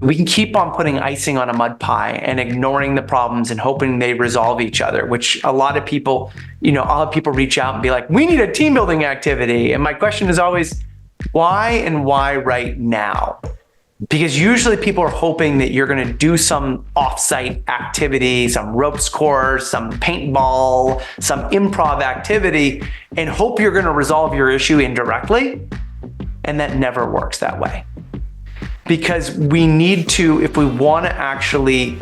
We can keep on putting icing on a mud pie and ignoring the problems and hoping they resolve each other, which a lot of people, I'll have people reach out and be like, we need a team building activity. And my question is always, why and why right now? Because usually people are hoping that you're going to do some offsite activity, some ropes course, some paintball, some improv activity, and hope you're going to resolve your issue indirectly. And that never works that way. Because we need to, if we want to actually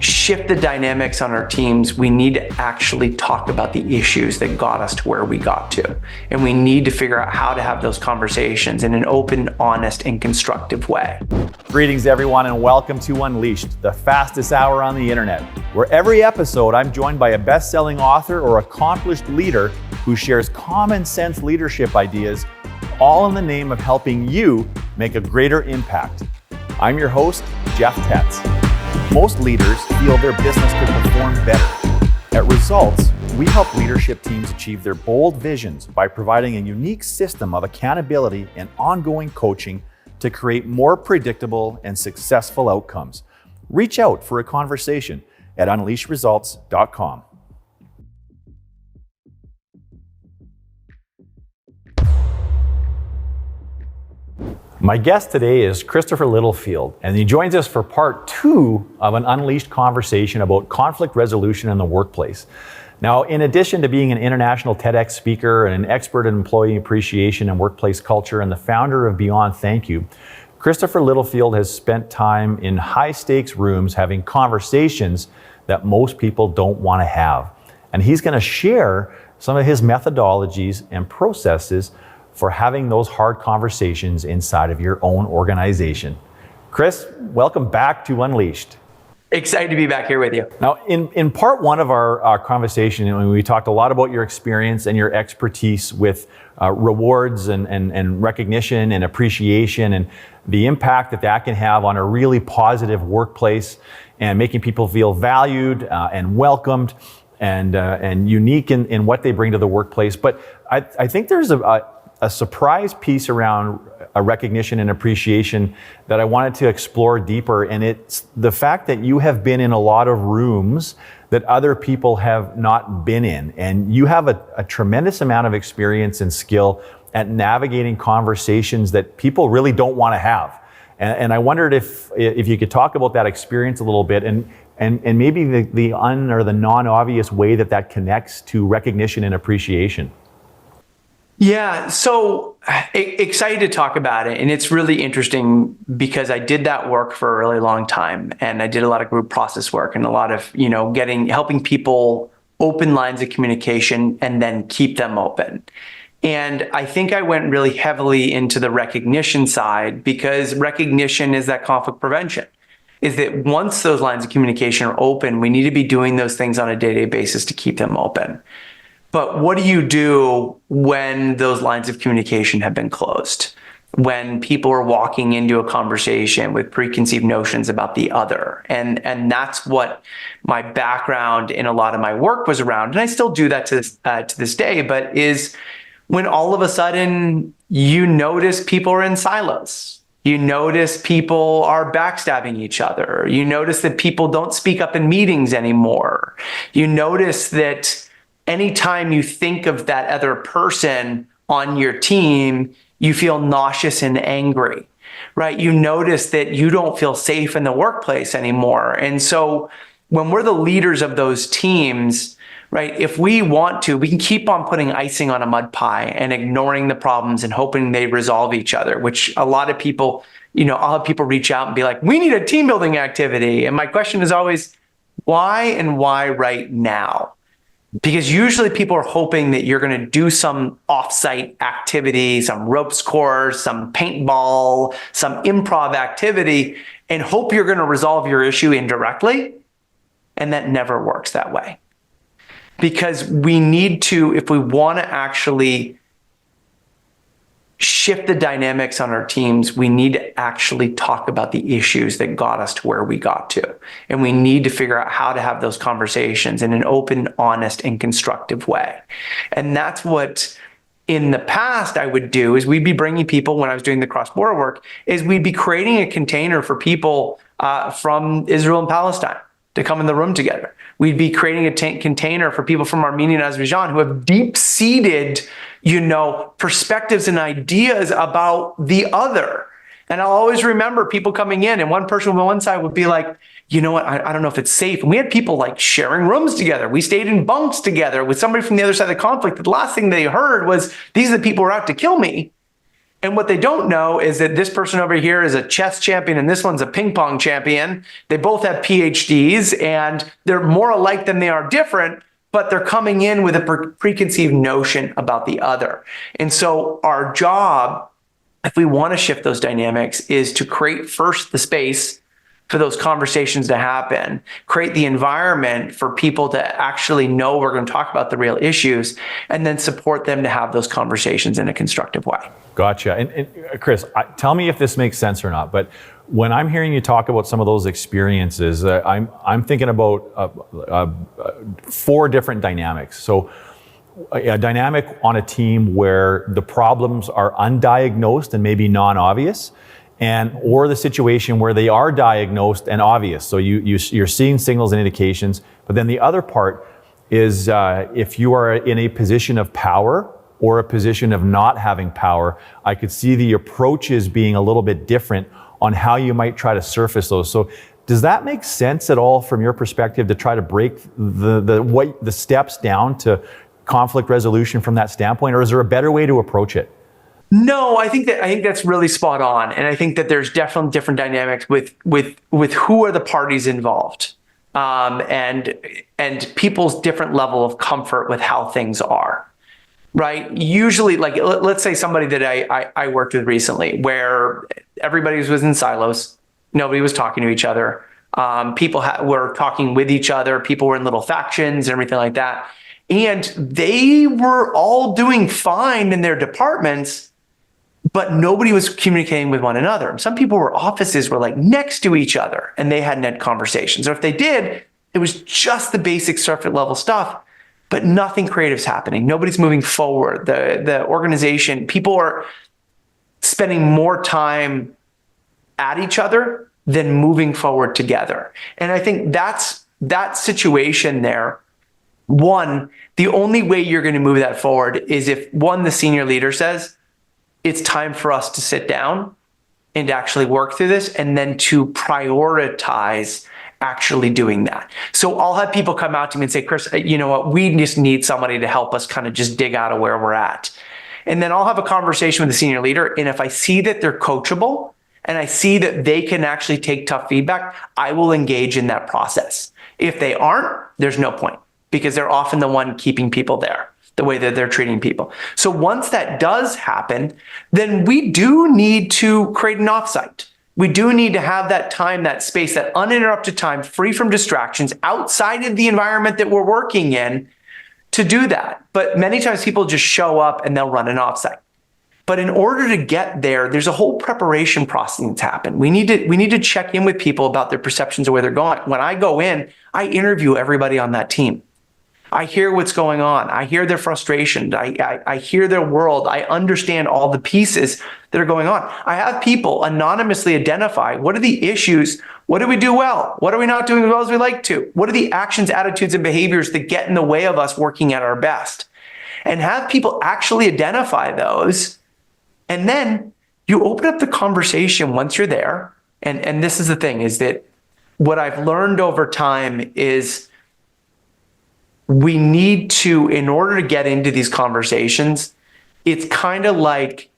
shift the dynamics on our teams, we need to actually talk about the issues that got us to where we got to. And we need to figure out how to have those conversations in an open, honest, and constructive way. Greetings, everyone, and welcome to Unleashed, the fastest hour on the internet, where every episode I'm joined by a best-selling author or accomplished leader who shares common sense leadership ideas, all in the name of helping you make a greater impact. I'm your host, Jeff Tetz. Most leaders feel their business could perform better. At Results, we help leadership teams achieve their bold visions by providing a unique system of accountability and ongoing coaching to create more predictable and successful outcomes. Reach out for a conversation at unleashresults.com. My guest today is Christopher Littlefield, and he joins us for part 2 of an Unleashed conversation about conflict resolution in the workplace. Now, in addition to being an international TEDx speaker and an expert in employee appreciation and workplace culture and the founder of Beyond Thank You, Christopher Littlefield has spent time in high-stakes rooms having conversations that most people don't want to have. And he's going to share some of his methodologies and processes for having those hard conversations inside of your own organization. Chris, welcome back to Unleashed. Excited to be back here with you. Now, in part 1 of our conversation, we talked a lot about your experience and your expertise with rewards and recognition and appreciation and the impact that can have on a really positive workplace and making people feel valued and welcomed and unique in what they bring to the workplace. But I think there's a surprise piece around a recognition and appreciation that I wanted to explore deeper. And it's the fact that you have been in a lot of rooms that other people have not been in. And you have a tremendous amount of experience and skill at navigating conversations that people really don't want to have. And I wondered if you could talk about that experience a little bit and maybe the non-obvious way that connects to recognition and appreciation. Yeah, so excited to talk about it. And it's really interesting because I did that work for a really long time. And I did a lot of group process work and a lot of, helping people open lines of communication and then keep them open. And I think I went really heavily into the recognition side because recognition is that conflict prevention. Is that once those lines of communication are open, we need to be doing those things on a day-to-day basis to keep them open. But what do you do when those lines of communication have been closed? When people are walking into a conversation with preconceived notions about the other. And that's what my background in a lot of my work was around. And I still do that to this day, but is when all of a sudden you notice people are in silos. You notice people are backstabbing each other. You notice that people don't speak up in meetings anymore. You notice that anytime you think of that other person on your team, you feel nauseous and angry, right? You notice that you don't feel safe in the workplace anymore. And so when we're the leaders of those teams, right, if we want to, we can keep on putting icing on a mud pie and ignoring the problems and hoping they resolve each other, which a lot of people, I'll have people reach out and be like, we need a team building activity. And my question is always, why and why right now? Because usually people are hoping that you're going to do some offsite activity, some ropes course, some paintball, some improv activity, and hope you're going to resolve your issue indirectly. And that never works that way. Because we need to, if we want to actually shift the dynamics on our teams, we need to actually talk about the issues that got us to where we got to. And we need to figure out how to have those conversations in an open, honest, and constructive way. And that's what in the past I would do is we'd be bringing people, when I was doing the cross-border work, is we'd be creating a container for people from Israel and Palestine to come in the room together. We'd be creating a container for people from Armenia and Azerbaijan who have deep-seated, perspectives and ideas about the other. And I'll always remember people coming in, and one person on one side would be like, you know what, I don't know if it's safe. And we had people like sharing rooms together. We stayed in bunks together with somebody from the other side of the conflict. The last thing they heard was, these are the people who are out to kill me. And what they don't know is that this person over here is a chess champion and this one's a ping pong champion. They both have PhDs and they're more alike than they are different, but they're coming in with a preconceived notion about the other. And so our job, if we want to shift those dynamics, is to create first the space for those conversations to happen, create the environment for people to actually know we're going to talk about the real issues, and then support them to have those conversations in a constructive way. Gotcha. And Chris, tell me if this makes sense or not, but when I'm hearing you talk about some of those experiences, I'm thinking about 4 different dynamics. So a dynamic on a team where the problems are undiagnosed and maybe non-obvious, or the situation where they are diagnosed and obvious. So you're seeing signals and indications. But then the other part is if you are in a position of power or a position of not having power, I could see the approaches being a little bit different on how you might try to surface those. So does that make sense at all from your perspective to try to break the steps down to conflict resolution from that standpoint, or is there a better way to approach it? No, I think that's really spot on, and I think that there's definitely different dynamics with who are the parties involved, and people's different level of comfort with how things are, right? Usually, like let's say somebody that I worked with recently, where everybody was in silos, nobody was talking to each other, people were talking with each other, people were in little factions and everything like that. And they were all doing fine in their departments, but nobody was communicating with one another. Some offices were like next to each other and they hadn't had conversations. Or if they did, it was just the basic surface level stuff, but nothing creative's happening. Nobody's moving forward. The organization, people are spending more time at each other than moving forward together. And I think that situation there. One, the only way you're going to move that forward is if, one, the senior leader says, it's time for us to sit down and actually work through this, and then to prioritize actually doing that. So I'll have people come out to me and say, Chris, you know what, we just need somebody to help us kind of just dig out of where we're at. And then I'll have a conversation with the senior leader, and if I see that they're coachable and I see that they can actually take tough feedback, I will engage in that process. If they aren't, there's no point, because they're often the one keeping people there, the way that they're treating people. So once that does happen, then we do need to create an offsite. We do need to have that time, that space, that uninterrupted time, free from distractions, outside of the environment that we're working in, to do that. But many times people just show up and they'll run an offsite. But in order to get there, there's a whole preparation process that's happened. We need to check in with people about their perceptions of where they're going. When I go in, I interview everybody on that team. I hear what's going on. I hear their frustration. I hear their world. I understand all the pieces that are going on. I have people anonymously identify, what are the issues? What do we do well? What are we not doing as well as we like to? What are the actions, attitudes, and behaviors that get in the way of us working at our best? And have people actually identify those. And then you open up the conversation once you're there. And this is the thing, is that what I've learned over time is we need to, in order to get into these conversations, it's kind of like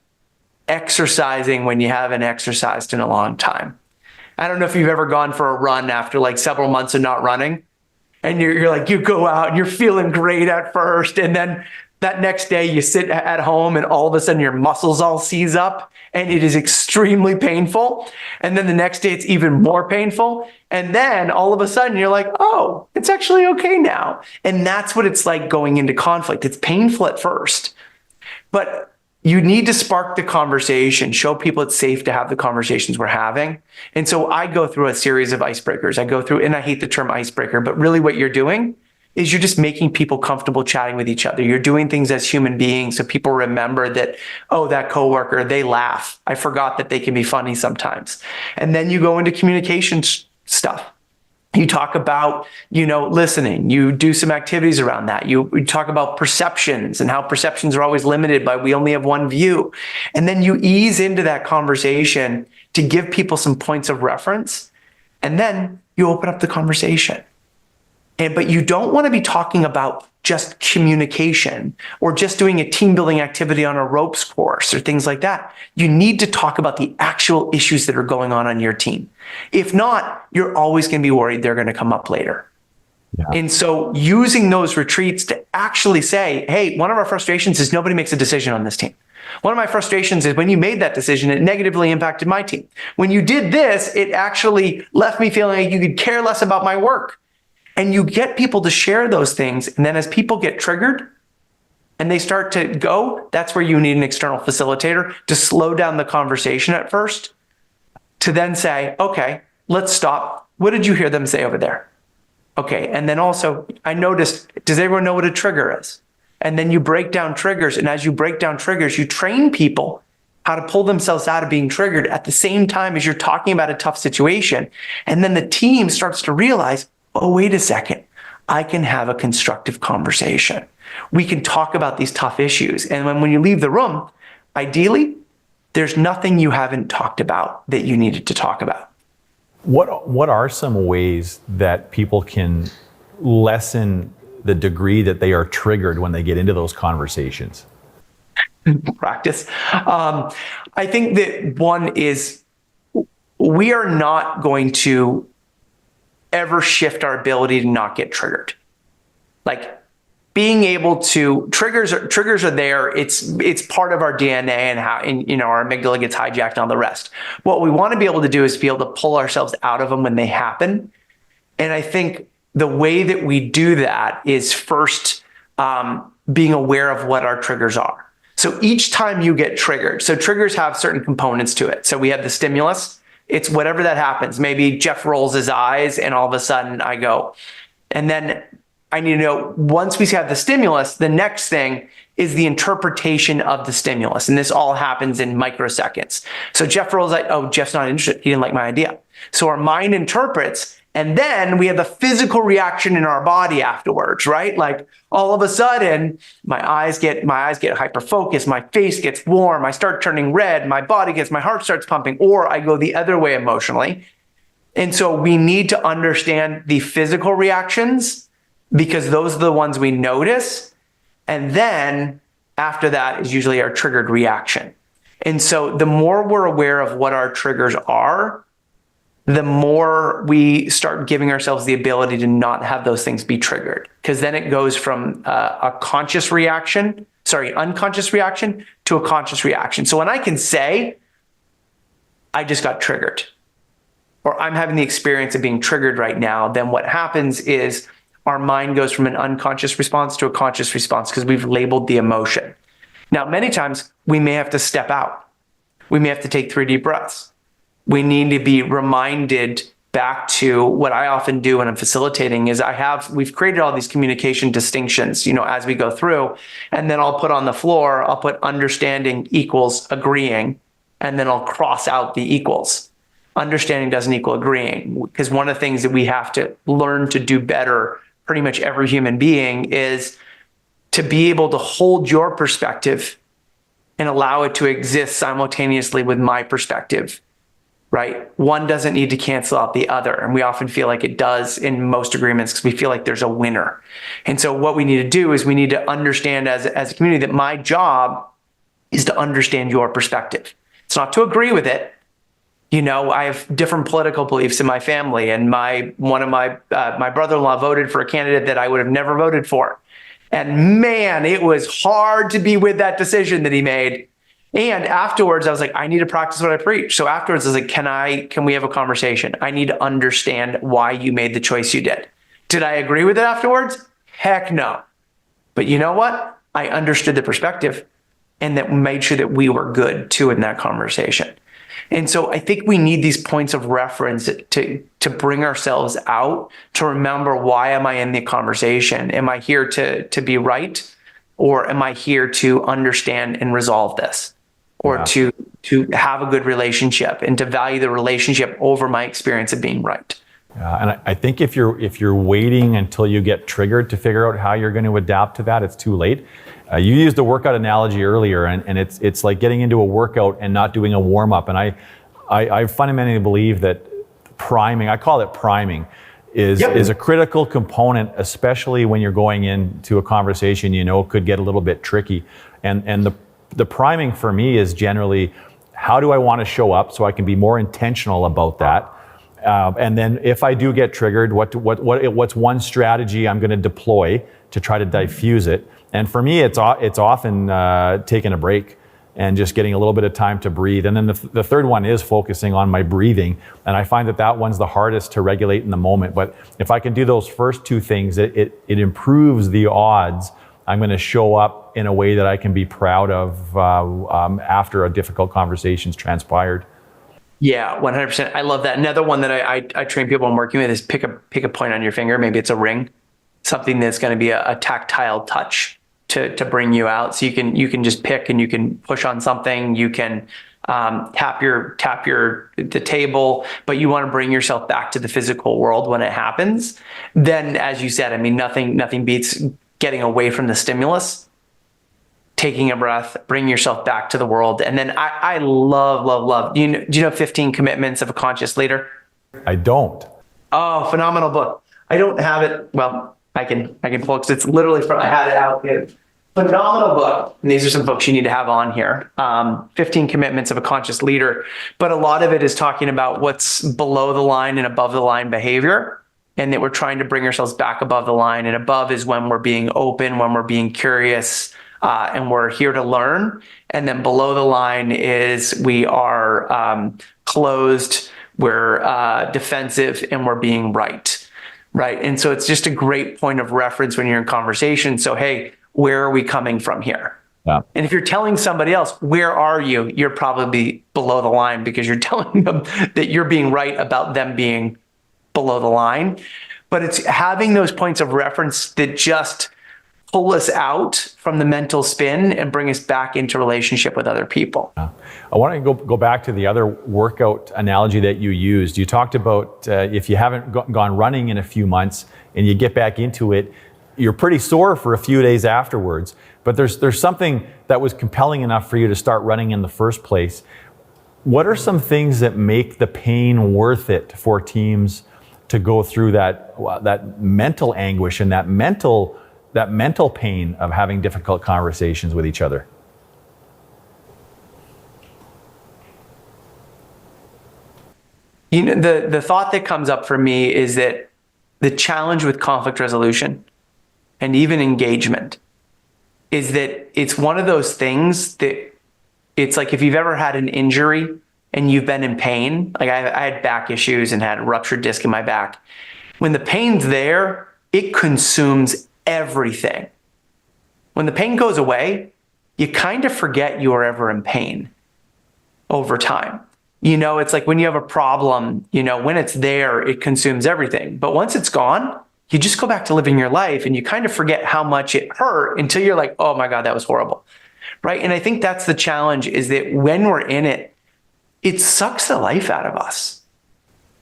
exercising when you haven't exercised in a long time. I don't know if you've ever gone for a run after like several months of not running, and you're like, you go out and you're feeling great at first, and then that next day you sit at home and all of a sudden your muscles all seize up and it is extremely painful. And then the next day it's even more painful. And then all of a sudden you're like, oh, it's actually okay now. And that's what it's like going into conflict. It's painful at first, but you need to spark the conversation, show people it's safe to have the conversations we're having. And so I go through a series of icebreakers. I go through, and I hate the term icebreaker, but really what you're doing is you're just making people comfortable chatting with each other. You're doing things as human beings so people remember that, oh, that coworker, they laugh. I forgot that they can be funny sometimes. And then you go into communication stuff. You talk about, listening. You do some activities around that. You talk about perceptions and how perceptions are always limited by we only have one view. And then you ease into that conversation to give people some points of reference. And then you open up the conversation. But you don't want to be talking about just communication or just doing a team building activity on a ropes course or things like that. You need to talk about the actual issues that are going on your team. If not, you're always going to be worried they're going to come up later. Yeah. And so using those retreats to actually say, hey, one of our frustrations is nobody makes a decision on this team. One of my frustrations is when you made that decision, it negatively impacted my team. When you did this, it actually left me feeling like you could care less about my work. And you get people to share those things. And then as people get triggered and they start to go, that's where you need an external facilitator to slow down the conversation at first, to then say, okay, let's stop. What did you hear them say over there? Okay. And then also, I noticed, does everyone know what a trigger is? And then you break down triggers. And as you break down triggers, you train people how to pull themselves out of being triggered at the same time as you're talking about a tough situation. And then the team starts to realize, oh, wait a second, I can have a constructive conversation. We can talk about these tough issues. And when you leave the room, ideally, there's nothing you haven't talked about that you needed to talk about. What are some ways that people can lessen the degree that they are triggered when they get into those conversations? Practice. I think that one is we are not going to ever shift our ability to not get triggered. Like being able to triggers are there. It's part of our DNA and how our amygdala gets hijacked and all the rest. What we want to be able to do is be able to pull ourselves out of them when they happen. And I think the way that we do that is first being aware of what our triggers are. So each time you get triggered, so triggers have certain components to it. So we have the stimulus. It's whatever that happens. Maybe Jeff rolls his eyes and all of a sudden I go. And then I need to know, once we have the stimulus, the next thing is the interpretation of the stimulus. And this all happens in microseconds. So Jeff rolls like, oh, Jeff's not interested. He didn't like my idea. So our mind interprets, and then we have the physical reaction in our body afterwards, right? Like all of a sudden, my eyes get hyper focused, my face gets warm, I start turning red, my heart starts pumping, or I go the other way emotionally. And so we need to understand the physical reactions because those are the ones we notice. And then after that is usually our triggered reaction. And so the more we're aware of what our triggers are, the more we start giving ourselves the ability to not have those things be triggered. Because then it goes from a unconscious reaction to a conscious reaction. So when I can say, I just got triggered, or I'm having the experience of being triggered right now, then what happens is our mind goes from an unconscious response to a conscious response because we've labeled the emotion. Now, many times we may have to step out. We may have to take 3 deep breaths. We need to be reminded back to what I often do when I'm facilitating is we've created all these communication distinctions, as we go through, and then I'll put on the floor, I'll put understanding equals agreeing, and then I'll cross out the equals. Understanding doesn't equal agreeing, because one of the things that we have to learn to do better, pretty much every human being, is to be able to hold your perspective and allow it to exist simultaneously with my perspective. Right? One doesn't need to cancel out the other. And we often feel like it does in most agreements because we feel like there's a winner. And so what we need to do is we need to understand as a community that my job is to understand your perspective. It's not to agree with it. I have different political beliefs in my family, and my brother-in-law voted for a candidate that I would have never voted for. And man, it was hard to be with that decision that he made. And afterwards, I was like, I need to practice what I preach. So afterwards, I was like, can we have a conversation? I need to understand why you made the choice you did. Did I agree with it afterwards? Heck no. But you know what? I understood the perspective and that made sure that we were good too in that conversation. And so I think we need these points of reference to bring ourselves out, to remember, why am I in the conversation? Am I here to be right? Or am I here to understand and resolve this? Or to have a good relationship and to value the relationship over my experience of being right? And I think if you're waiting until you get triggered to figure out how you're going to adapt to that, it's too late. You used a workout analogy earlier, and it's like getting into a workout and not doing a warm up. And I fundamentally believe that priming, I call it priming, is a critical component, especially when you're going into a conversation could get a little bit tricky. And the priming for me is generally, how do I want to show up so I can be more intentional about that? And then if I do get triggered, what's one strategy I'm going to deploy to try to diffuse it? And for me, it's often taking a break and just getting a little bit of time to breathe. And then the third one is focusing on my breathing. And I find that one's the hardest to regulate in the moment. But if I can do those first two things, it improves the odds I'm going to show up in a way that I can be proud of after a difficult conversation's transpired. Yeah, 100%. I love that. Another one that I train people I'm working with is pick a point on your finger. Maybe it's a ring, something that's going to be a tactile touch to bring you out. So you can just pick, and you can push on something. You can tap the table, but you want to bring yourself back to the physical world when it happens. Then, as you said, I mean, nothing beats getting away from the stimulus, taking a breath, bring yourself back to the world. And then I love. Do you know 15 Commitments of a Conscious Leader? I don't. Oh, phenomenal book. I don't have it. Well, I can pull it, 'cause it's literally I had it out here. Phenomenal book. And these are some books you need to have on here. 15 Commitments of a Conscious Leader. But a lot of it is talking about what's below the line and above the line behavior, and that we're trying to bring ourselves back above the line. And above is when we're being open, when we're being curious, and we're here to learn. And then below the line is we are closed, we're defensive, and we're being right. Right. And so it's just a great point of reference when you're in conversation. So, hey, where are we coming from here? Yeah. And if you're telling somebody else, where are you? You're probably below the line, because you're telling them that you're being right about them being below the line. But it's having those points of reference that just pull us out from the mental spin and bring us back into relationship with other people. I want to go back to the other workout analogy that you used. You talked about if you haven't gone running in a few months and you get back into it, you're pretty sore for a few days afterwards. But there's something that was compelling enough for you to start running in the first place. What are some things that make the pain worth it for teams to go through that mental anguish and that mental pain of having difficult conversations with each other? The thought that comes up for me is that the challenge with conflict resolution and even engagement is that it's one of those things that it's like, if you've ever had an injury and you've been in pain, like I had back issues and had a ruptured disc in my back. When the pain's there, it consumes everything. When the pain goes away, you kind of forget you were ever in pain over time. It's like when you have a problem, when it's there, it consumes everything. But once it's gone, you just go back to living your life, and you kind of forget how much it hurt until you're like, oh my God, that was horrible. Right. And I think that's the challenge, is that when we're in it, it sucks the life out of us.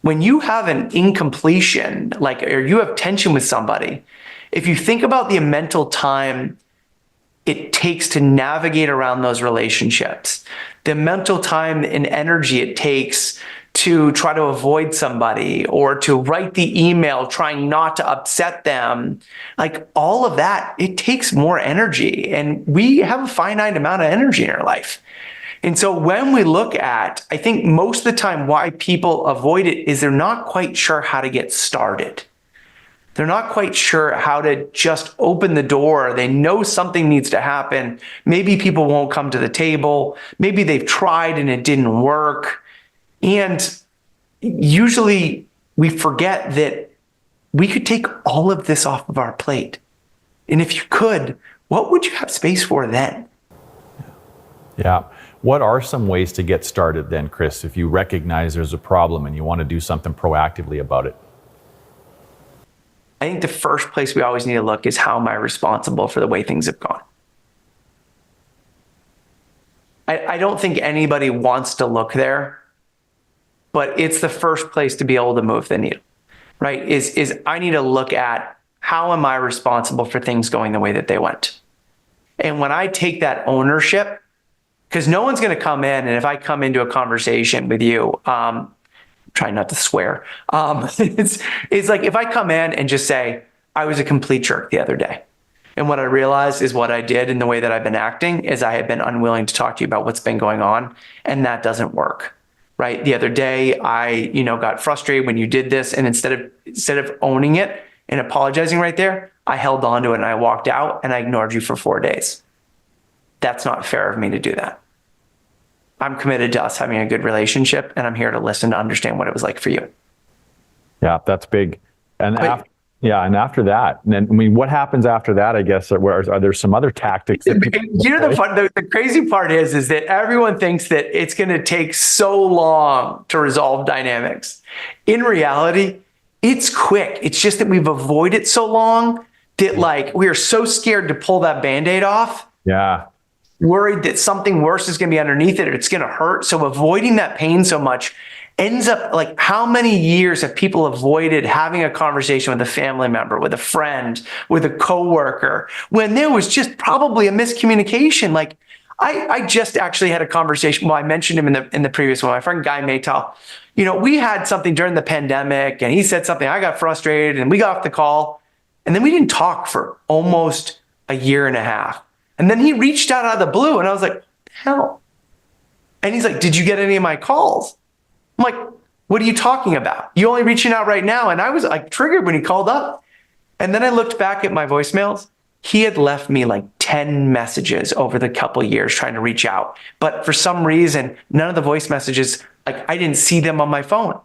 When you have an incompletion, or you have tension with somebody, if you think about the mental time it takes to navigate around those relationships, the mental time and energy it takes to try to avoid somebody or to write the email trying not to upset them, like all of that, it takes more energy. And we have a finite amount of energy in our life. And so when we look at, I think most of the time why people avoid it is they're not quite sure how to get started. They're not quite sure how to just open the door. They know something needs to happen. Maybe people won't come to the table. Maybe they've tried and it didn't work. And usually we forget that we could take all of this off of our plate. And if you could, what would you have space for then? Yeah. What are some ways to get started then, Chris, if you recognize there's a problem and you want to do something proactively about it? I think the first place we always need to look is, how am I responsible for the way things have gone? I don't think anybody wants to look there, but it's the first place to be able to move the needle, right? Is I need to look at, how am I responsible for things going the way that they went? And when I take that ownership, because no one's going to come in, and if I come into a conversation with you, try not to swear. It's like, if I come in and just say, I was a complete jerk the other day, and what I realized is what I did in the way that I've been acting is I have been unwilling to talk to you about what's been going on, and that doesn't work, right? The other day, I got frustrated when you did this, and instead of owning it and apologizing right there, I held on to it and I walked out and I ignored you for 4 days. That's not fair of me to do that. I'm committed to us having a good relationship, and I'm here to listen to understand what it was like for you. Yeah, that's big. And after that, and then, I mean, what happens after that? I guess are there some other tactics? The crazy part is that everyone thinks that it's going to take so long to resolve dynamics. In reality, it's quick. It's just that we've avoided so long that, like, we are so scared to pull that Band-Aid off. Yeah. Worried that something worse is going to be underneath it, or it's going to hurt. So avoiding that pain so much ends up, like, how many years have people avoided having a conversation with a family member, with a friend, with a coworker, when there was just probably a miscommunication? Like, I just actually had a conversation. Well, I mentioned him in the previous one. My friend Guy Maytal. We had something during the pandemic, and he said something. I got frustrated, and we got off the call, and then we didn't talk for almost a year and a half. And then he reached out of the blue, and I was like, hell. And he's like, did you get any of my calls? I'm like, what are you talking about? You only reaching out right now? And I was like triggered when he called up. And then I looked back at my voicemails. He had left me like 10 messages over the couple of years trying to reach out. But for some reason, none of the voice messages, like, I didn't see them on my phone.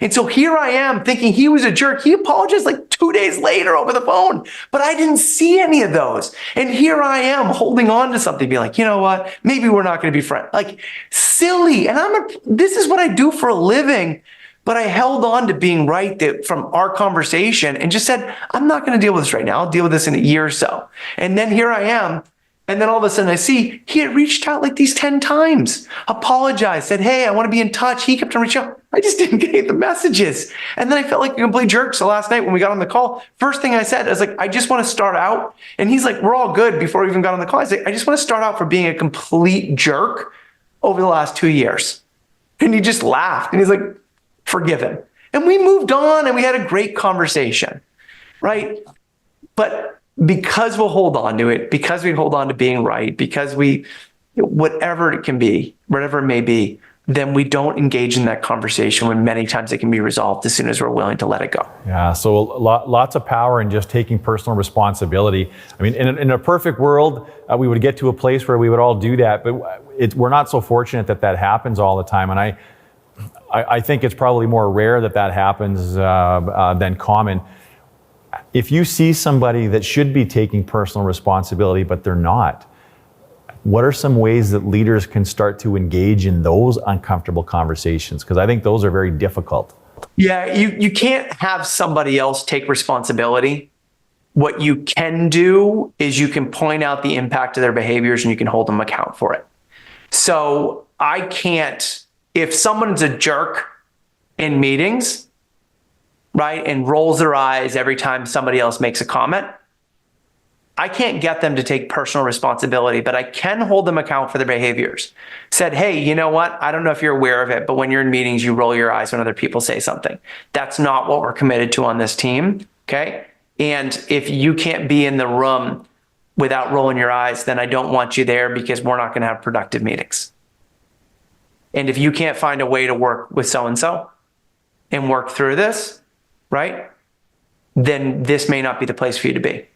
And so here I am thinking he was a jerk. He apologized like 2 days later over the phone, but I didn't see any of those. And here I am holding on to something, being like, you know what? Maybe we're not going to be friends. Like, silly. And this is what I do for a living. But I held on to being right from our conversation and just said, I'm not going to deal with this right now. I'll deal with this in a year or so. And then here I am. And then all of a sudden I see he had reached out like these 10 times, apologized, said, hey, I want to be in touch. He kept on reaching out. I just didn't get any of the messages. And then I felt like a complete jerk. So last night when we got on the call, first thing I said, I was like, I just want to start out. And he's like, we're all good before we even got on the call. I was like, I just want to start out for being a complete jerk over the last 2 years. And he just laughed and he's like, forgiven. And we moved on and we had a great conversation, right? But because we'll hold on to it, because we hold on to being right, because whatever it can be, whatever it may be, then we don't engage in that conversation when many times it can be resolved as soon as we're willing to let it go. Yeah, so lots of power in just taking personal responsibility. I mean, in a perfect world, we would get to a place where we would all do that, but we're not so fortunate that happens all the time. And I think it's probably more rare that happens than common. If you see somebody that should be taking personal responsibility, but they're not, what are some ways that leaders can start to engage in those uncomfortable conversations? Because I think those are very difficult. Yeah, you can't have somebody else take responsibility. What you can do is you can point out the impact of their behaviors and you can hold them account for it. So I can't, if someone's a jerk in meetings, right, and rolls their eyes every time somebody else makes a comment, I can't get them to take personal responsibility, but I can hold them account for their behaviors. Said, hey, you know what? I don't know if you're aware of it, but when you're in meetings, you roll your eyes when other people say something. That's not what we're committed to on this team, okay? And if you can't be in the room without rolling your eyes, then I don't want you there because we're not going to have productive meetings. And if you can't find a way to work with so-and-so and work through this, right, then this may not be the place for you to be.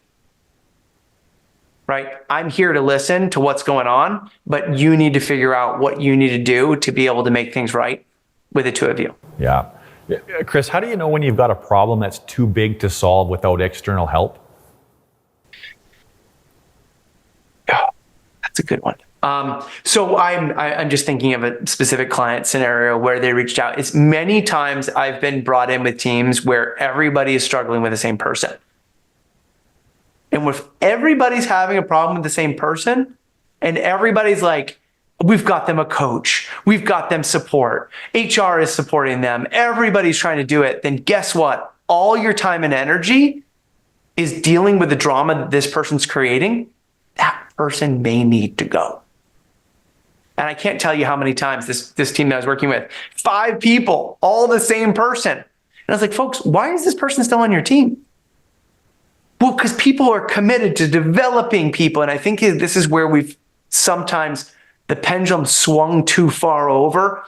Right? I'm here to listen to what's going on, but you need to figure out what you need to do to be able to make things right with the two of you. Yeah. Chris, how do you know when you've got a problem that's too big to solve without external help? Oh, that's a good one. So I'm just thinking of a specific client scenario where they reached out. It's many times I've been brought in with teams where everybody is struggling with the same person. And if everybody's having a problem with the same person and everybody's like, we've got them a coach, we've got them support, HR is supporting them, everybody's trying to do it, then guess what? All your time and energy is dealing with the drama that this person's creating. That person may need to go. And I can't tell you how many times this team that I was working with, 5 people, all the same person. And I was like, folks, why is this person still on your team? Well, because people are committed to developing people. And I think this is where we've sometimes the pendulum swung too far over.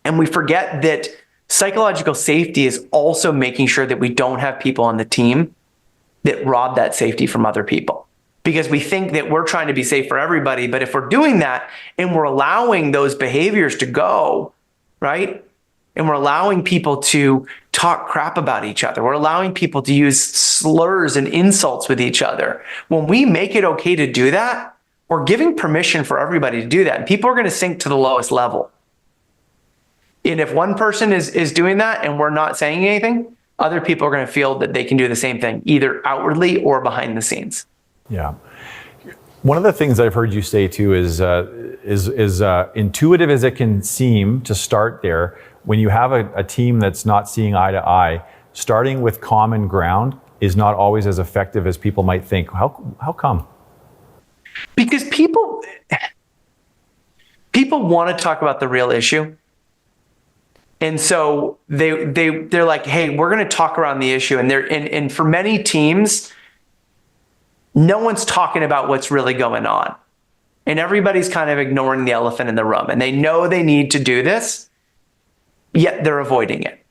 And we forget that psychological safety is also making sure that we don't have people on the team that rob that safety from other people. Because we think that we're trying to be safe for everybody. But if we're doing that and we're allowing those behaviors to go, right? And we're allowing people to talk crap about each other. We're allowing people to use slurs and insults with each other. When we make it okay to do that, we're giving permission for everybody to do that. And people are going to sink to the lowest level. And if one person is doing that and we're not saying anything, other people are going to feel that they can do the same thing, either outwardly or behind the scenes. Yeah. One of the things I've heard you say too is intuitive as it can seem to start there, when you have a team that's not seeing eye to eye, starting with common ground is not always as effective as people might think. How come? Because people want to talk about the real issue. And so they're like, hey, we're going to talk around the issue. And for many teams, no one's talking about what's really going on. And everybody's kind of ignoring the elephant in the room. And they know they need to do this, yet they're avoiding it.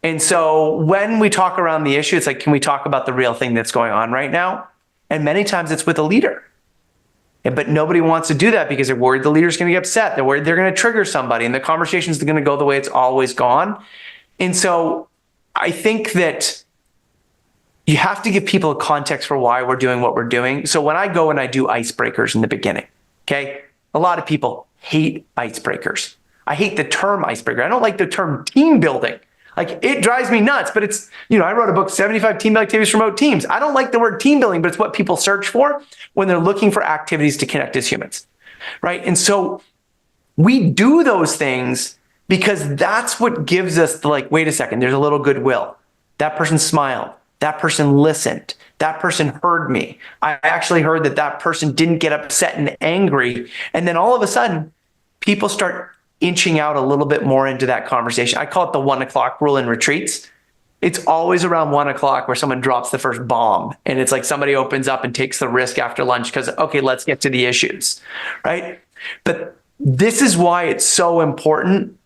And so when we talk around the issue, it's like, can we talk about the real thing that's going on right now? And many times it's with a leader. But nobody wants to do that because they're worried the leader's going to get upset. They're worried they're going to trigger somebody and the conversation's going to go the way it's always gone. And so I think that you have to give people a context for why we're doing what we're doing. So when I go and I do icebreakers in the beginning, okay, a lot of people hate icebreakers. I hate the term icebreaker. I don't like the term team building. Like, it drives me nuts, but it's, I wrote a book, 75 Team Activities for Remote Teams. I don't like the word team building, but it's what people search for when they're looking for activities to connect as humans, right? And so we do those things because that's what gives us the, like, wait a second, there's a little goodwill. That person smiled. That person listened. That person heard me. I actually heard that person didn't get upset and angry. And then all of a sudden, people start inching out a little bit more into that conversation. I call it the 1 o'clock rule in retreats. It's always around 1 o'clock where someone drops the first bomb. And it's like somebody opens up and takes the risk after lunch because, okay, let's get to the issues, right? But this is why it's so important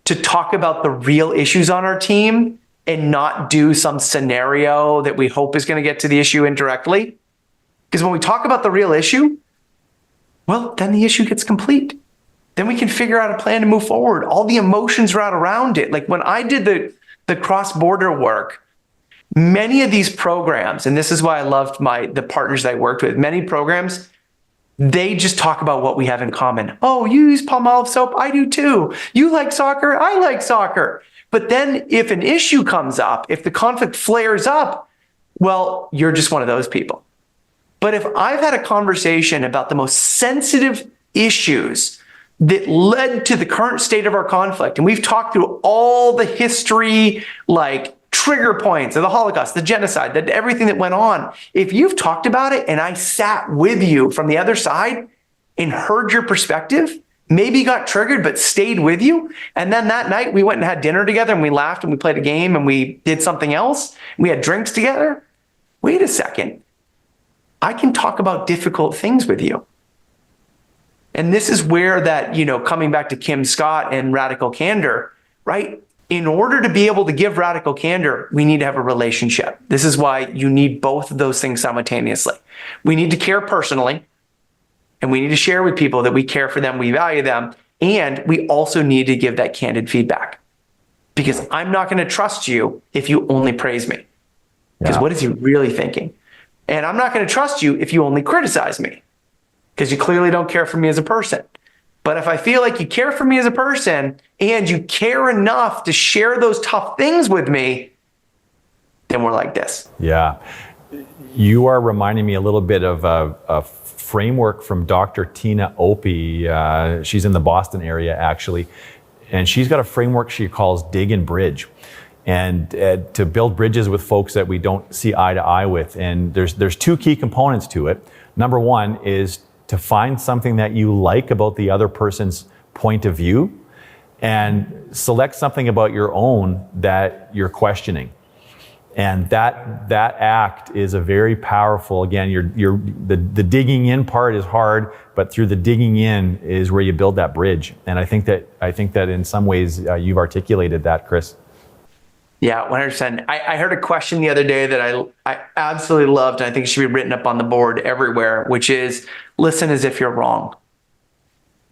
to talk about the real issues on our team and not do some scenario that we hope is going to get to the issue indirectly. Because when we talk about the real issue, well, then the issue gets complete. Then we can figure out a plan to move forward. All the emotions are out around it. Like when I did the cross-border work, many of these programs, and this is why I loved the partners that I worked with, many programs, they just talk about what we have in common. Oh, you use Palmolive soap? I do too. You like soccer? I like soccer. But then if an issue comes up, if the conflict flares up, well, you're just one of those people. But if I've had a conversation about the most sensitive issues that led to the current state of our conflict, and we've talked through all the history, like trigger points of the Holocaust, the genocide, everything that went on, if you've talked about it and I sat with you from the other side and heard your perspective, maybe got triggered, but stayed with you. And then that night we went and had dinner together and we laughed and we played a game and we did something else. We had drinks together. Wait a second. I can talk about difficult things with you. And this is where that, coming back to Kim Scott and radical candor, right? In order to be able to give radical candor, we need to have a relationship. This is why you need both of those things simultaneously. We need to care personally, and we need to share with people that we care for them, we value them, and we also need to give that candid feedback. Because I'm not going to trust you if you only praise me. Because what is he really thinking? And I'm not going to trust you if you only criticize me. because you clearly don't care for me as a person. But if I feel like you care for me as a person and you care enough to share those tough things with me, then we're like this. Yeah. You are reminding me a little bit of a framework from Dr. Tina Opie. She's in the Boston area, actually. And she's got a framework she calls dig and bridge. And to build bridges with folks that we don't see eye to eye with. And there's two key components to it. Number one is to find something that you like about the other person's point of view and select something about your own that you're questioning. And that act is a very powerful, again, the digging in part is hard, but through the digging in is where you build that bridge. And I think that in some ways you've articulated that, Chris. Yeah, 100%. I heard a question the other day that I absolutely loved, and I think it should be written up on the board everywhere, which is, listen as if you're wrong.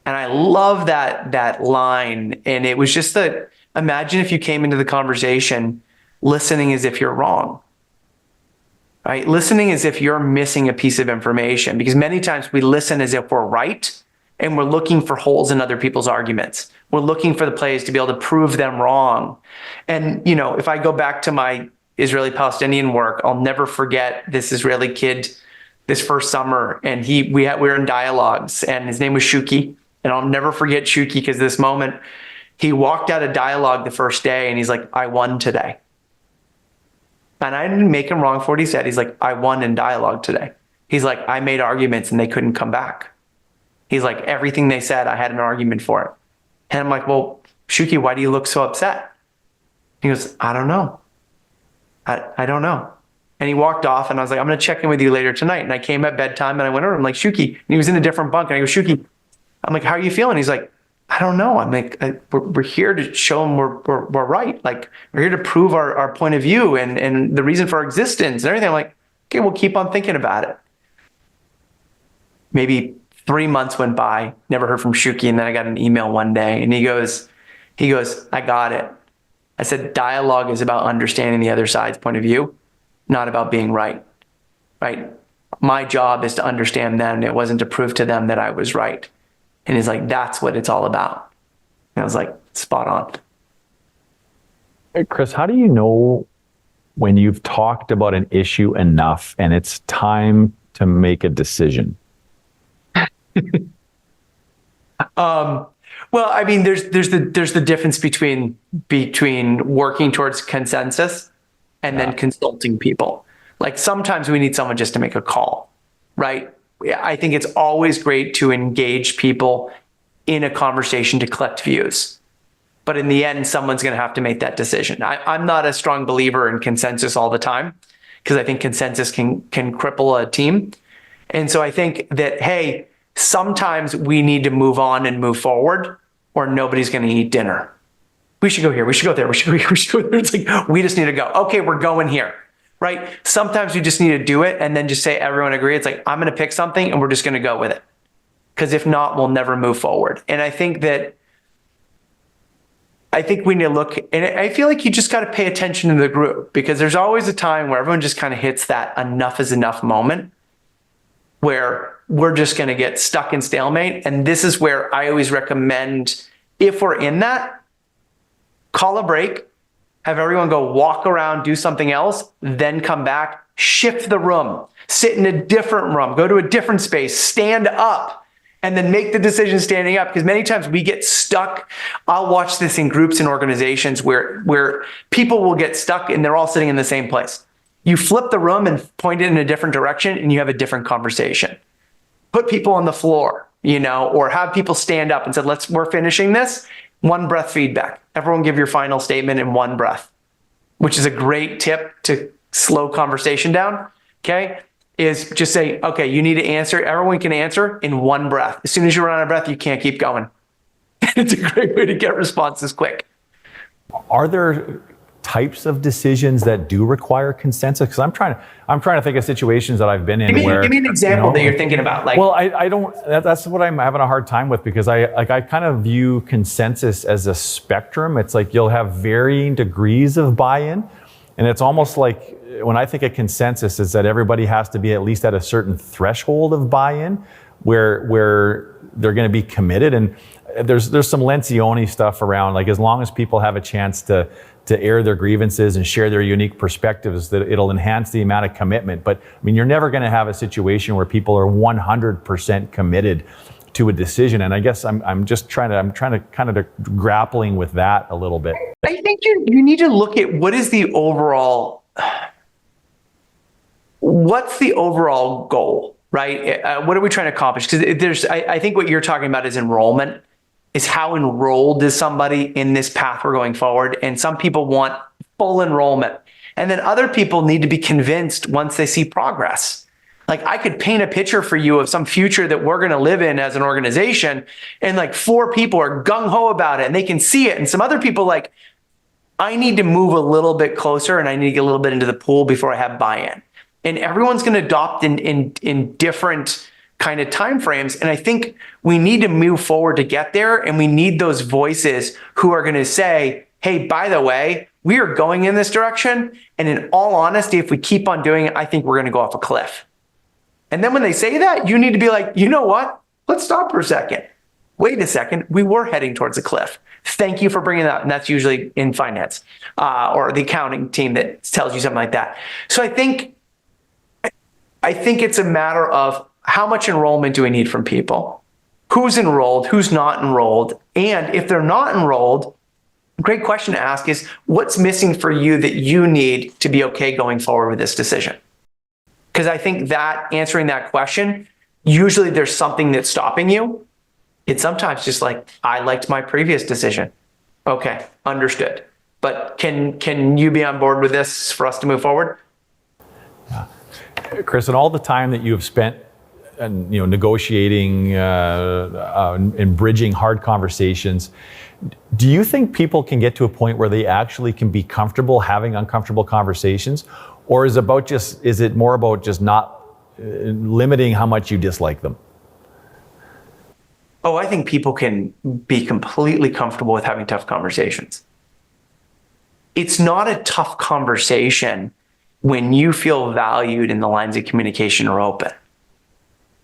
And I love that line. And it was just that, imagine if you came into the conversation listening as if you're wrong, right? Listening as if you're missing a piece of information, because many times we listen as if we're right, and we're looking for holes in other people's arguments. We're looking for the plays to be able to prove them wrong. And, if I go back to my Israeli-Palestinian work, I'll never forget this Israeli kid this first summer. And we were in dialogues, and his name was Shuki. And I'll never forget Shuki, because this moment, he walked out of dialogue the first day and he's like, I won today. And I didn't make him wrong for what he said. He's like, I won in dialogue today. He's like, I made arguments and they couldn't come back. He's like, everything they said, I had an argument for it. And I'm like, well, Shuki, why do you look so upset? He goes, I don't know. I don't know. And he walked off, and I was like, I'm going to check in with you later tonight. And I came at bedtime and I went over, I'm like, Shuki, and he was in a different bunk. And I go, Shuki, I'm like, how are you feeling? He's like, I don't know. I'm like, we're here to show them we're right. Like, we're here to prove our point of view and the reason for our existence and everything. I'm like, okay, we'll keep on thinking about it. Maybe 3 months went by, never heard from Shuki. And then I got an email one day, and he goes, I got it. I said, dialogue is about understanding the other side's point of view, not about being right. Right? My job is to understand them. It wasn't to prove to them that I was right. And he's like, that's what it's all about. And I was like, spot on. Hey, Chris, how do you know when you've talked about an issue enough and it's time to make a decision? Well, I mean, there's the difference between working towards consensus and then consulting people. Like, sometimes we need someone just to make a call, right? I think it's always great to engage people in a conversation to collect views. But in the end, someone's going to have to make that decision. I'm not a strong believer in consensus all the time, because I think consensus can cripple a team. And so I think that, hey, sometimes we need to move on and move forward, or nobody's going to eat dinner. We should go here. We should go there. We should go here. We should go there. It's like, we just need to go. Okay, we're going here, right? Sometimes we just need to do it and then just say, everyone agree. It's like, I'm going to pick something and we're just going to go with it. Because if not, we'll never move forward. And I think we need to look, and I feel like you just got to pay attention to the group, because there's always a time where everyone just kind of hits that enough is enough moment where we're just going to get stuck in stalemate. And this is where I always recommend, if we're in that, call a break, have everyone go walk around, do something else, then come back, shift the room, sit in a different room, go to a different space, stand up, and then make the decision standing up. Because many times we get stuck. I'll watch this in groups and organizations where people will get stuck and they're all sitting in the same place. You flip the room and point it in a different direction and you have a different conversation. Put people on the floor, or have people stand up and said, we're finishing this. One breath feedback. Everyone give your final statement in one breath, which is a great tip to slow conversation down. Okay. Is just say, okay, you need to answer. Everyone can answer in one breath. As soon as you run out of breath, you can't keep going. It's a great way to get responses quick. Are there types of decisions that do require consensus? Because I'm trying to think of situations that I've been in where. Give me an example that you're thinking about. Well, I don't. That's what I'm having a hard time with, because I kind of view consensus as a spectrum. It's like you'll have varying degrees of buy-in, and it's almost like, when I think of consensus, is that everybody has to be at least at a certain threshold of buy-in. where they're going to be committed. And there's some Lencioni stuff around, like as long as people have a chance to air their grievances and share their unique perspectives, that it'll enhance the amount of commitment. But I mean, you're never going to have a situation where people are 100% committed to a decision. And I guess I'm trying to kind of grappling with that a little bit. I think you need to look at what's the overall goal, right? What are we trying to accomplish? Because I think what you're talking about is enrollment, is how enrolled is somebody in this path we're going forward. And some people want full enrollment. And then other people need to be convinced once they see progress. Like I could paint a picture for you of some future that we're going to live in as an organization. And like 4 people are gung ho about it and they can see it. And some other people like, I need to move a little bit closer and I need to get a little bit into the pool before I have buy-in. And everyone's going to adopt in different kind of timeframes. And I think we need to move forward to get there. And we need those voices who are going to say, hey, by the way, we are going in this direction. And in all honesty, if we keep on doing it, I think we're going to go off a cliff. And then when they say that, you need to be like, you know what? Let's stop for a second. Wait a second. We were heading towards a cliff. Thank you for bringing that. And that's usually in finance or the accounting team that tells you something like that. So I think it's a matter of how much enrollment do we need from people? Who's enrolled? Who's not enrolled? And if they're not enrolled, a great question to ask is, what's missing for you that you need to be okay going forward with this decision? Because I think that answering that question, usually there's something that's stopping you. It's sometimes just like, I liked my previous decision. Okay, understood. But can you be on board with this for us to move forward? Yeah. Chris, and all the time that you have spent and negotiating and bridging hard conversations, do you think people can get to a point where they actually can be comfortable having uncomfortable conversations? Or is it more about just not limiting how much you dislike them? Oh, I think people can be completely comfortable with having tough conversations. It's not a tough conversation when you feel valued and the lines of communication are open.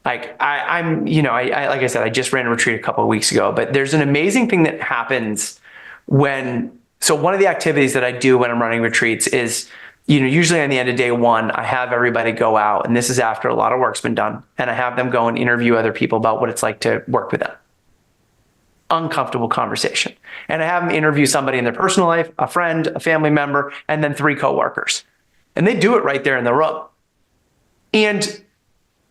Like like I said, I just ran a retreat a couple of weeks ago, but there's an amazing thing that happens so one of the activities that I do when I'm running retreats is, usually on the end of day 1, I have everybody go out, and this is after a lot of work's been done, and I have them go and interview other people about what it's like to work with them. Uncomfortable conversation. And I have them interview somebody in their personal life, a friend, a family member, and then 3 coworkers. And they do it right there in the room. And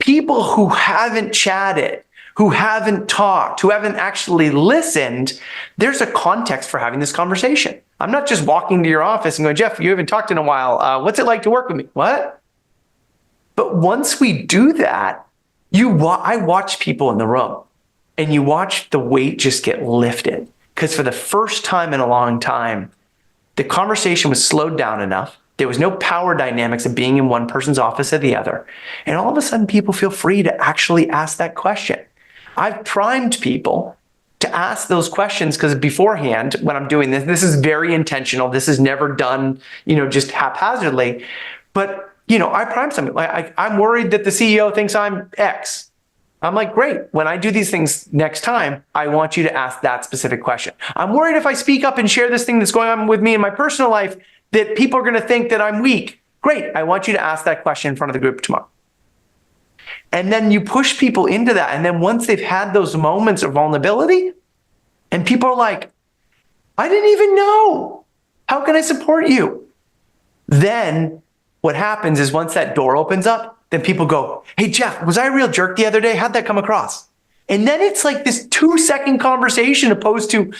people who haven't chatted, who haven't talked, who haven't actually listened, there's a context for having this conversation. I'm not just walking to your office and going, Jeff, you haven't talked in a while. What's it like to work with me? What? But once we do that, I watch people in the room and you watch the weight just get lifted. Because for the first time in a long time, the conversation was slowed down enough. There was no power dynamics of being in one person's office or the other. And all of a sudden, people feel free to actually ask that question. I've primed people to ask those questions because beforehand, when I'm doing this is very intentional. This is never done, just haphazardly. But, I prime something. I'm worried that the CEO thinks I'm X. I'm like, great. When I do these things next time, I want you to ask that specific question. I'm worried if I speak up and share this thing that's going on with me in my personal life, that people are going to think that I'm weak. Great. I want you to ask that question in front of the group tomorrow. And then you push people into that. And then once they've had those moments of vulnerability, and people are like, I didn't even know. How can I support you? Then what happens is once that door opens up, then people go, hey, Jeff, was I a real jerk the other day? How'd that come across? And then it's like this 2-second conversation opposed to,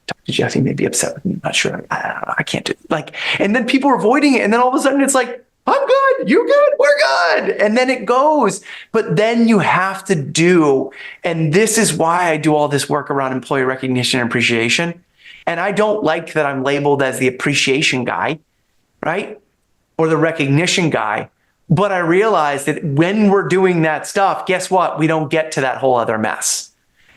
talk to Jeff, he may be upset with me. I'm not sure. I don't know. I can't do it. And then people are avoiding it. And then all of a sudden it's like, I'm good. You good? We're good. And then it goes. But then you have to do, and this is why I do all this work around employee recognition and appreciation. And I don't like that I'm labeled as the appreciation guy, right? Or the recognition guy. But I realize that when we're doing that stuff, guess what? We don't get to that whole other mess.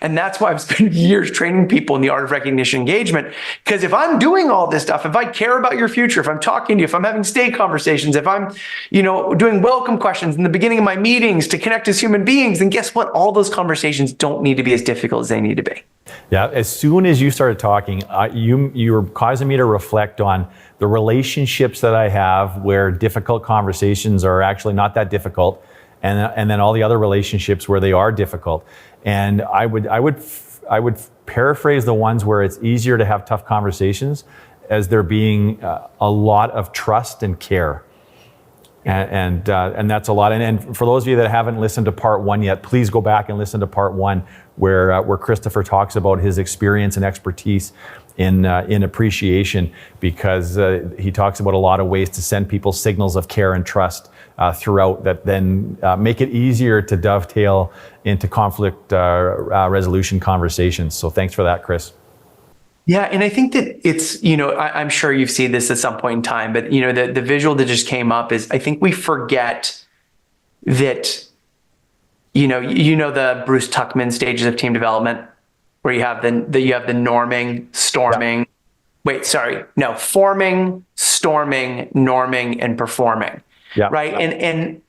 And that's why I've spent years training people in the art of recognition engagement. Because if I'm doing all this stuff, if I care about your future, if I'm talking to you, if I'm having stay conversations, if I'm, doing welcome questions in the beginning of my meetings to connect as human beings, then guess what? All those conversations don't need to be as difficult as they need to be. Yeah, as soon as you started talking, you were causing me to reflect on the relationships that I have where difficult conversations are actually not that difficult, and then all the other relationships where they are difficult. And I would paraphrase the ones where it's easier to have tough conversations as there being a lot of trust and care. And that's a lot. And for those of you that haven't listened to part 1 yet, please go back and listen to part 1, where Christopher talks about his experience and expertise in appreciation, because he talks about a lot of ways to send people signals of care and trust throughout that then make it easier to dovetail into conflict resolution conversations. So thanks for that, Chris. Yeah, and I think that it's, I'm sure you've seen this at some point in time, but the visual that just came up is, I think we forget that, the Bruce Tuckman stages of team development, where you have the norming, storming, forming, storming, norming, and performing. Yeah. Right. And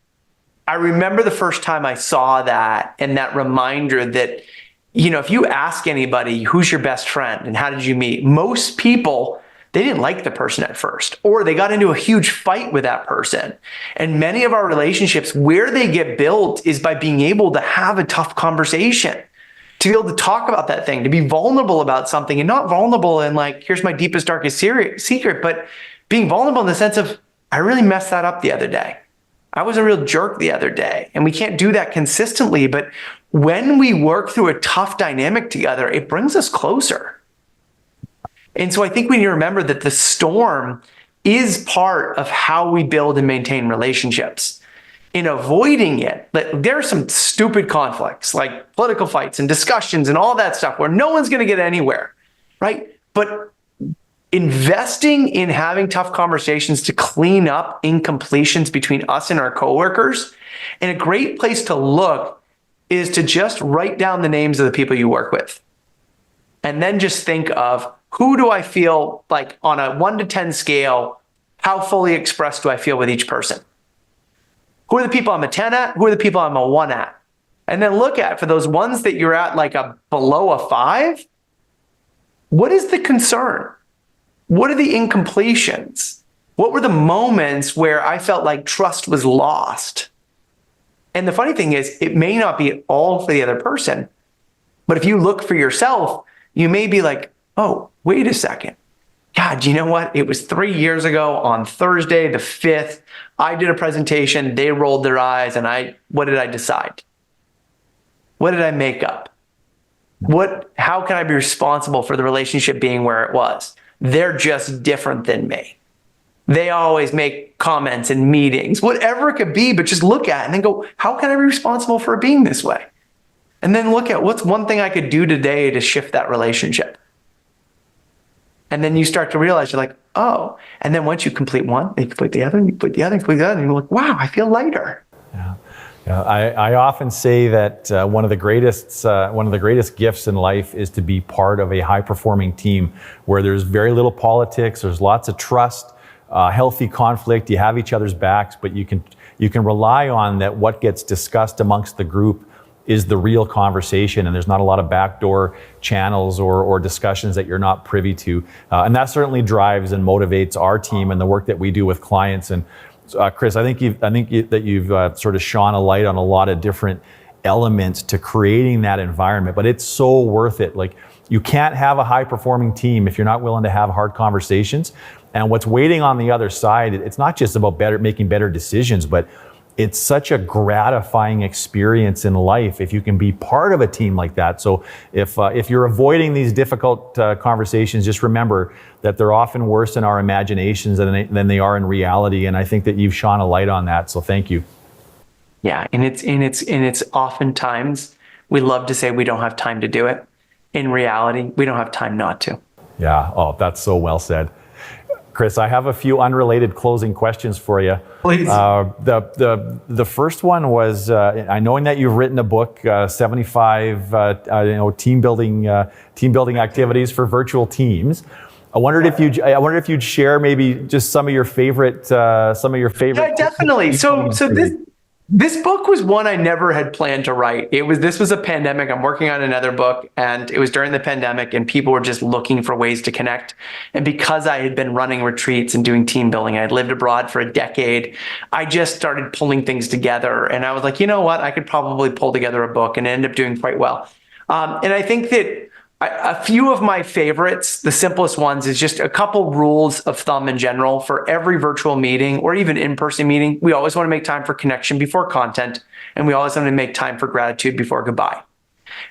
I remember the first time I saw that, and that reminder that, if you ask anybody, who's your best friend and how did you meet? Most people, they didn't like the person at first, or they got into a huge fight with that person. And many of our relationships, where they get built is by being able to have a tough conversation, to be able to talk about that thing, to be vulnerable about something, and not vulnerable in like, here's my deepest, darkest secret, but being vulnerable in the sense of, I really messed that up the other day. I was a real jerk the other day. And we can't do that consistently, but when we work through a tough dynamic together, it brings us closer. And so I think we need to remember that the storm is part of how we build and maintain relationships. In avoiding it, there are some stupid conflicts, like political fights and discussions and all that stuff, where no one's going to get anywhere, right? But investing in having tough conversations to clean up incompletions between us and our coworkers, and a great place to look is to just write down the names of the people you work with. And then just think of, who do I feel like on a 1 to 10 scale, how fully expressed do I feel with each person? Who are the people I'm a 10 at? Who are the people I'm a 1 at? And then look at, for those ones that you're at like below a 5, what is the concern? What are the incompletions? What were the moments where I felt like trust was lost? And the funny thing is, it may not be all for the other person, but if you look for yourself, you may be like, oh, wait a second. God, you know what? It was 3 years ago on Thursday, the 5th, I did a presentation, they rolled their eyes, and what did I decide? What did I make up? How can I be responsible for the relationship being where it was? They're just different than me. They always make comments in meetings, whatever it could be, but just look at it and then go, how can I be responsible for it being this way? And then look at, what's one thing I could do today to shift that relationship? And then you start to realize, you're like, oh. And then once you complete one, you complete the other, and you complete the other, and you complete the other, and you're like, wow, I feel lighter. Yeah. I often say that one of the greatest gifts in life is to be part of a high-performing team where there's very little politics, there's lots of trust, healthy conflict, you have each other's backs, but you can rely on that what gets discussed amongst the group is the real conversation, and there's not a lot of backdoor channels or discussions that you're not privy to. And that certainly drives and motivates our team and the work that we do with clients. And Chris, I think you've sort of shone a light on a lot of different elements to creating that environment, but it's so worth it. Like, you can't have a high-performing team if you're not willing to have hard conversations. And what's waiting on the other side, it's not just about making better decisions, but it's such a gratifying experience in life if you can be part of a team like that. So if you're avoiding these difficult conversations, just remember that they're often worse in our imaginations than they are in reality. And I think that you've shone a light on that. So thank you. Yeah, and it's oftentimes we love to say we don't have time to do it. In reality, we don't have time not to. Yeah. Oh, that's so well said. Chris, I have a few unrelated closing questions for you. Please. The first one was, knowing that you've written a book, 75 team building activities for virtual teams. I wondered if you'd share maybe just some of your favorite. Yeah, definitely. So this book was one I never had planned to write. This was a pandemic. I'm working on another book, and it was during the pandemic, and people were just looking for ways to connect. And because I had been running retreats and doing team building, I had lived abroad for a decade, I just started pulling things together. And I was like, you know what? I could probably pull together a book, and it ended up doing quite well. And I think that a few of my favorites, the simplest ones, is just a couple rules of thumb in general for every virtual meeting or even in-person meeting. We always want to make time for connection before content, and we always want to make time for gratitude before goodbye.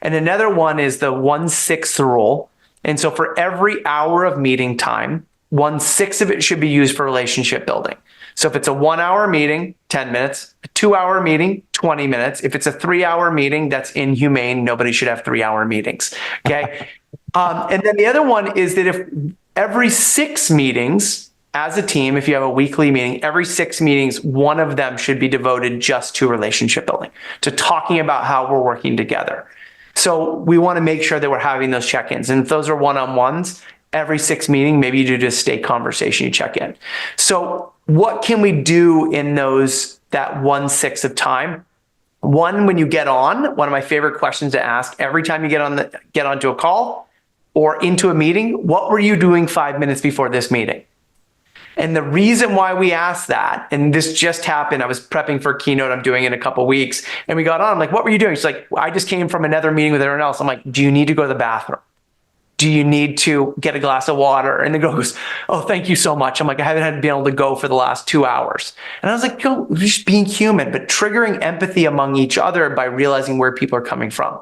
And another one is the 1/6 rule. And so for every hour of meeting time, 1/6 of it should be used for relationship building. So if it's a 1 hour meeting, 10 minutes, a 2 hour meeting, 20 minutes. If it's a 3 hour meeting, that's inhumane. Nobody should have 3 hour meetings. Okay. And then the other one is that if every 6 meetings as a team, if you have a weekly meeting, every 6 meetings, one of them should be devoted just to relationship building, to talking about how we're working together. So we want to make sure that we're having those check-ins. And if those are one-on-ones, every 6 meeting, maybe you do just stay conversation, you check in. So what can we do in that 1/6 of time? One, when you get on, one of my favorite questions to ask every time you get onto a call or into a meeting, what were you doing 5 minutes before this meeting? And the reason why we asked that, and this just happened, I was prepping for a keynote I'm doing in a couple of weeks, and we got on, I'm like, what were you doing? She's like, I just came from another meeting with everyone else. I'm like, do you need to go to the bathroom? Do you need to get a glass of water? And the girl goes, oh, thank you so much. I'm like, I haven't been able to go for the last 2 hours. And I was like, yo, just being human, but triggering empathy among each other by realizing where people are coming from.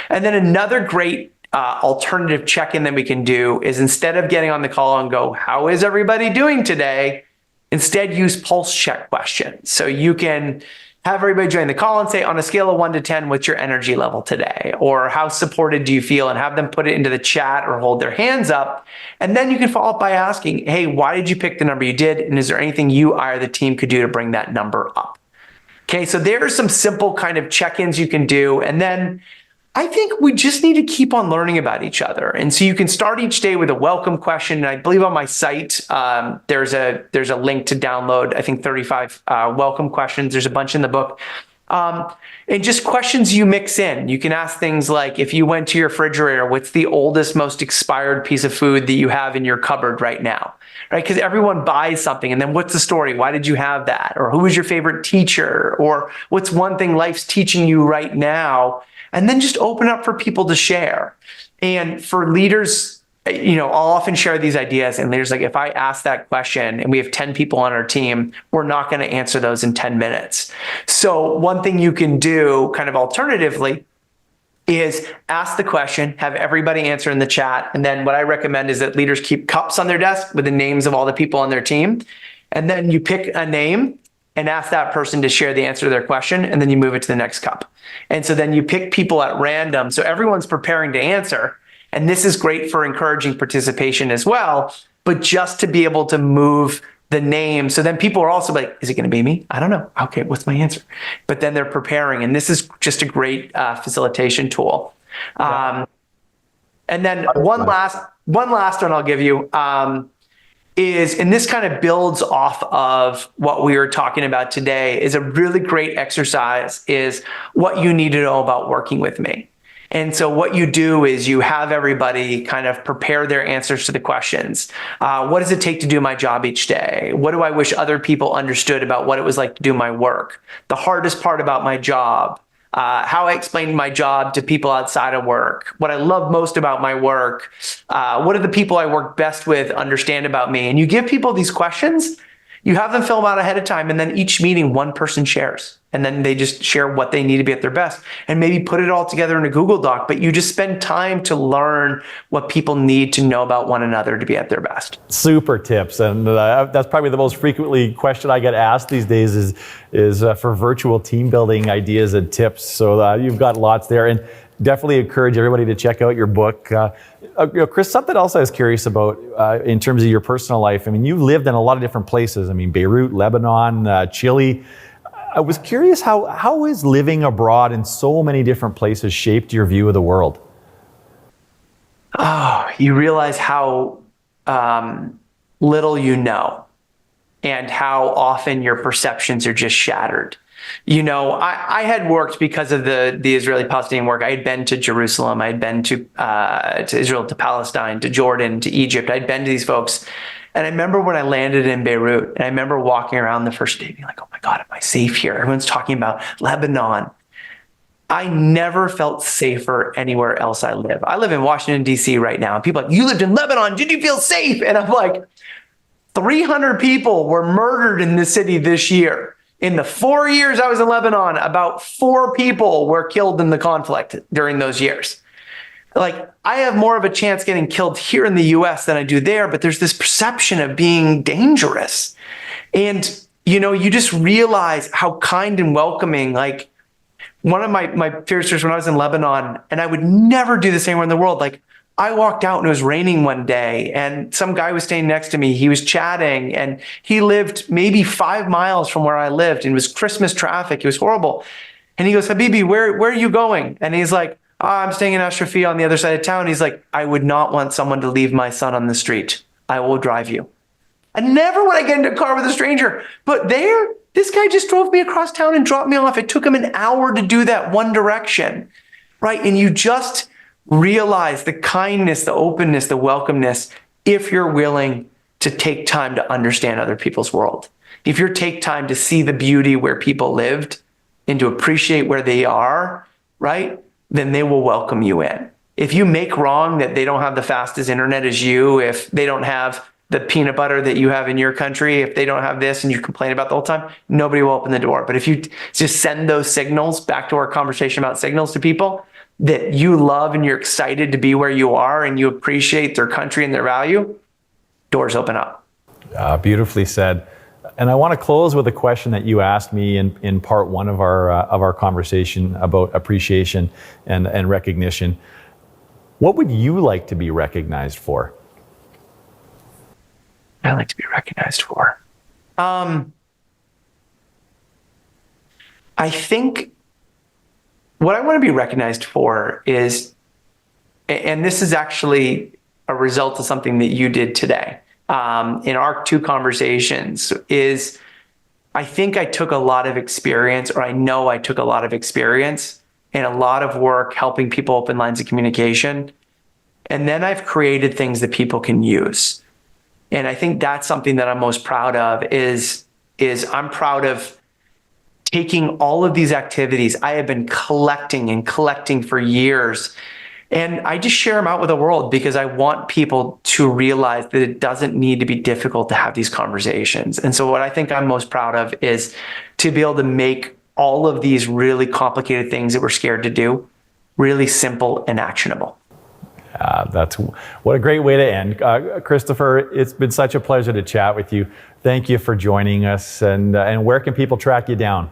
And then another great alternative check-in that we can do is, instead of getting on the call and go, how is everybody doing today? Instead, use pulse check questions. So you can have everybody join the call and say, on a scale of 1 to 10, what's your energy level today? Or how supported do you feel? And have them put it into the chat or hold their hands up. And then you can follow up by asking, hey, why did you pick the number you did? And is there anything you or the team could do to bring that number up? Okay, so there are some simple kind of check-ins you can do. And then I think we just need to keep on learning about each other. And so you can start each day with a welcome question. And I believe on my site, there's a link to download, I think 35 welcome questions. There's a bunch in the book. And just questions you mix in. You can ask things like, if you went to your refrigerator, what's the oldest, most expired piece of food that you have in your cupboard right now? Right? Because everyone buys something, and then what's the story? Why did you have that? Or who was your favorite teacher? Or what's one thing life's teaching you right now? And then just open up for people to share. And for leaders, I'll often share these ideas, and leaders like, if I ask that question and we have 10 people on our team, we're not going to answer those in 10 minutes. So one thing you can do kind of alternatively is ask the question, have everybody answer in the chat. And then what I recommend is that leaders keep cups on their desk with the names of all the people on their team. And then you pick a name and ask that person to share the answer to their question, and then you move it to the next cup. And so then you pick people at random. So everyone's preparing to answer. And this is great for encouraging participation as well, but just to be able to move the name. So then people are also like, is it going to be me? I don't know. Okay, what's my answer? But then they're preparing. And this is just a great facilitation tool. And then one last one I'll give you is, and this kind of builds off of what we were talking about today, is a really great exercise, is what you need to know about working with me. And so what you do is you have everybody kind of prepare their answers to the questions. What does it take to do my job each day? What do I wish other people understood about what it was like to do my work? The hardest part about my job. How I explained my job to people outside of work, what I love most about my work, what do the people I work best with understand about me? And you give people these questions, you have them fill them out ahead of time, and then each meeting, one person shares. And then they just share what they need to be at their best, and maybe put it all together in a Google Doc. But you just spend time to learn what people need to know about one another to be at their best. Super tips. And that's probably the most frequently question I get asked these days is for virtual team building ideas and tips. So you've got lots there. And definitely encourage everybody to check out your book. Chris, something else I was curious about in terms of your personal life. I mean, you've lived in a lot of different places. I mean, Beirut, Lebanon, Chile. I was curious, how is living abroad in so many different places shaped your view of the world? Oh, you realize how little you know and how often your perceptions are just shattered. I had worked because of the Israeli-Palestinian work. I had been to Jerusalem. I had been to Israel, to Palestine, to Jordan, to Egypt. I'd been to these folks. And I remember when I landed in Beirut, and I remember walking around the first day being like, oh my God, am I safe here? Everyone's talking about Lebanon. I never felt safer anywhere else I live. I live in Washington, D.C. right now. And people are like, you lived in Lebanon. Did you feel safe? And I'm like, 300 people were murdered in this city this year. In the 4 years I was in Lebanon, about 4 people were killed in the conflict during those years. Like, I have more of a chance getting killed here in the US than I do there, but there's this perception of being dangerous. And, you just realize how kind and welcoming, like, one of my fears when I was in Lebanon, and I would never do this anywhere in the world, like, I walked out and it was raining one day and some guy was staying next to me. He was chatting and he lived maybe 5 miles from where I lived, and it was Christmas traffic. It was horrible. And he goes, Habibi, where are you going? And he's like, I'm staying in Ashrafia on the other side of town. He's like, I would not want someone to leave my son on the street. I will drive you. I never want to get into a car with a stranger. But this guy just drove me across town and dropped me off. It took him an hour to do that one direction, right? And you just realize the kindness, the openness, the welcomeness, if you're willing to take time to understand other people's world. If you take time to see the beauty where people lived and to appreciate where they are, right? Then they will welcome you in. If you make wrong that they don't have the fastest internet as you, if they don't have the peanut butter that you have in your country, if they don't have this and you complain about the whole time, nobody will open the door. But if you just send those signals, back to our conversation about signals, to people that you love and you're excited to be where you are and you appreciate their country and their value, doors open up. Beautifully said. And I want to close with a question that you asked me in part one of our conversation about appreciation and recognition. What would you like to be recognized for? I like to be recognized for. I think what I want to be recognized for is, and this is actually a result of something that you did today in our 2 conversations, is I think I took a lot of experience, or I know I took a lot of experience and a lot of work helping people open lines of communication. And then I've created things that people can use. And I think that's something that I'm most proud of is I'm proud of taking all of these activities I have been collecting for years. And I just share them out with the world because I want people to realize that it doesn't need to be difficult to have these conversations. And so what I think I'm most proud of is to be able to make all of these really complicated things that we're scared to do really simple and actionable. That's what a great way to end. Christopher, it's been such a pleasure to chat with you. Thank you for joining us. And where can people track you down?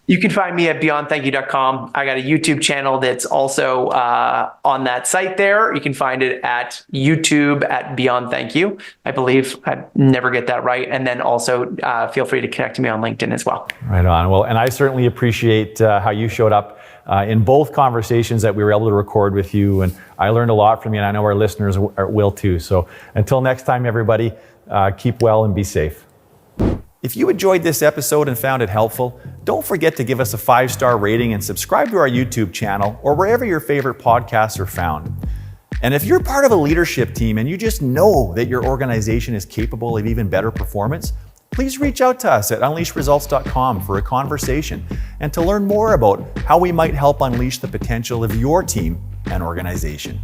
You can find me at beyondthankyou.com. I got a YouTube channel that's also on that site there. You can find it at YouTube at Beyond Thank You. I believe I never get that right. And then also feel free to connect to me on LinkedIn as well. Right on. Well, and I certainly appreciate how you showed up in both conversations that we were able to record with you. And I learned a lot from you, and I know our listeners will too. So until next time, everybody, keep well and be safe. If you enjoyed this episode and found it helpful, don't forget to give us a 5-star rating and subscribe to our YouTube channel or wherever your favorite podcasts are found. And if you're part of a leadership team and you just know that your organization is capable of even better performance, please reach out to us at unleashresults.com for a conversation and to learn more about how we might help unleash the potential of your team and organization.